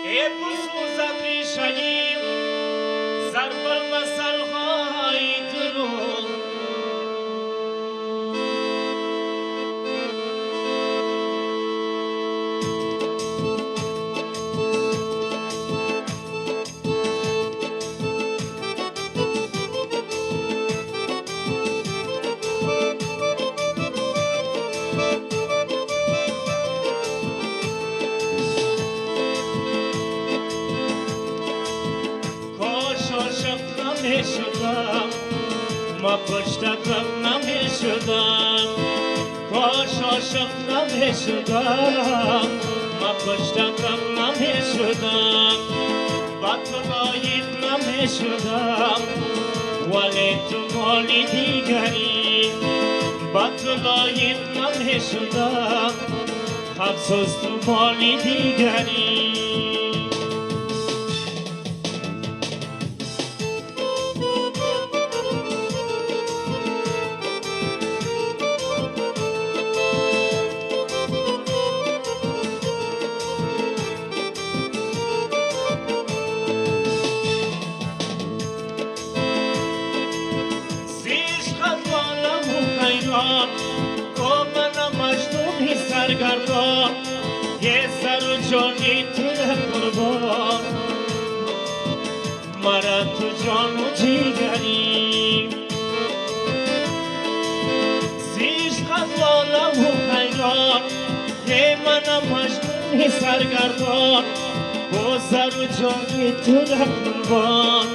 امروز ابریشمین ضرب المثل‌های درود شدم ما پشت عقب نمیشدم کاش عاشق نمیشدم ما پشت عقب نمیشدم با تو لایق نمیشدم ولی تو مالی دیگری با تو لایق نمیشدم افسوس تو مالی دیگری سرگردان یه سر و جانی تو قربان مرا تو جان و جیگری زیش خزانم و خیران یه منم مجنون سرگردان با سر و جانی تو قربان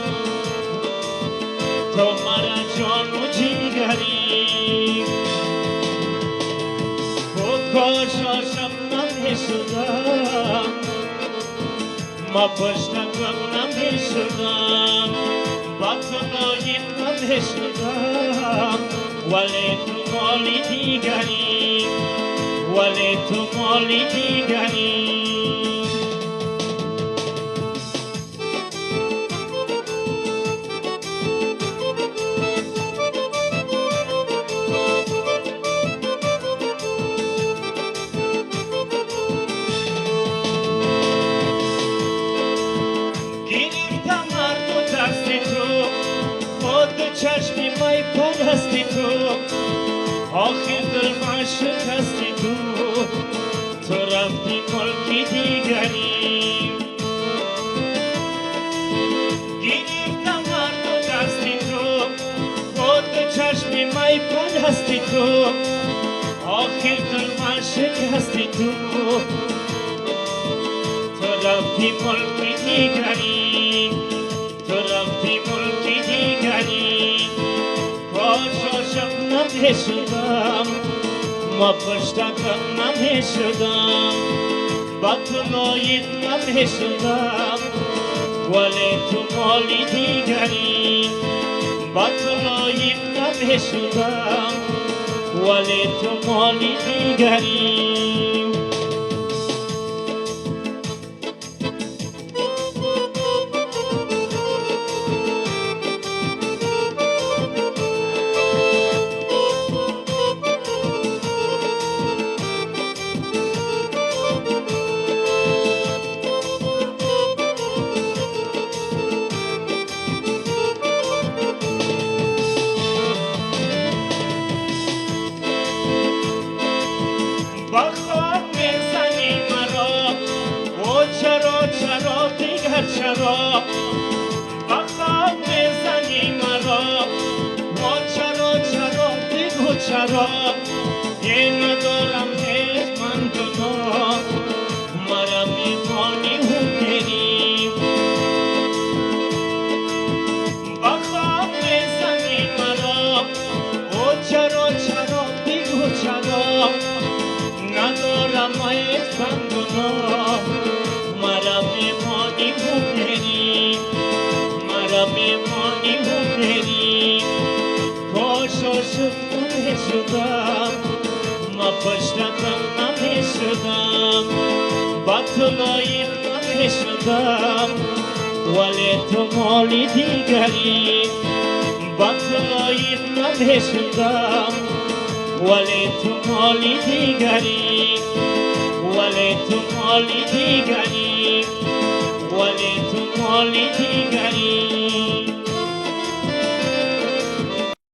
تو مرا جان و جیگری کاش عاشق نمیشدم ما پشت عقب نمیشدم با تو لایق نمیشدم ولی تو مالی دیگری ولی تو مالی دیگری چشمی مای پرستی تو آخر دل من شکستی تو رفتی ملکی دیگری گرفتم هر دو دستی تو خود چشمی مای پرستی تو آخر دل من شکستی تو رفتی ملکی دیگری تو رفتی ملکی دیگری کاش عاشق نمیشدم ما پشت عقب نمیشدم با تو لایق نمیشدم ولی تو مالی دیگری با تو لایق نمیشدم ولی تو مالی دیگری چرا بخواب بزنی مرا ما چرا بگو چرا یه ندارم هیچ من گناه مرا میمانی و بری بخواب بزنی مرا او چرا بگو چرا ندارم هیچ من گناه مرا میمانی و بری مرا میمانی و بری کاش عاشق نمیشدم ما پشت عقب نمیشدم با تو لایق نمیشدم ولی تو مالی دیگری با تو لایق نمیشدم ولی تو مالی دیگری ولی تو مالی دیگری تو مال دیگری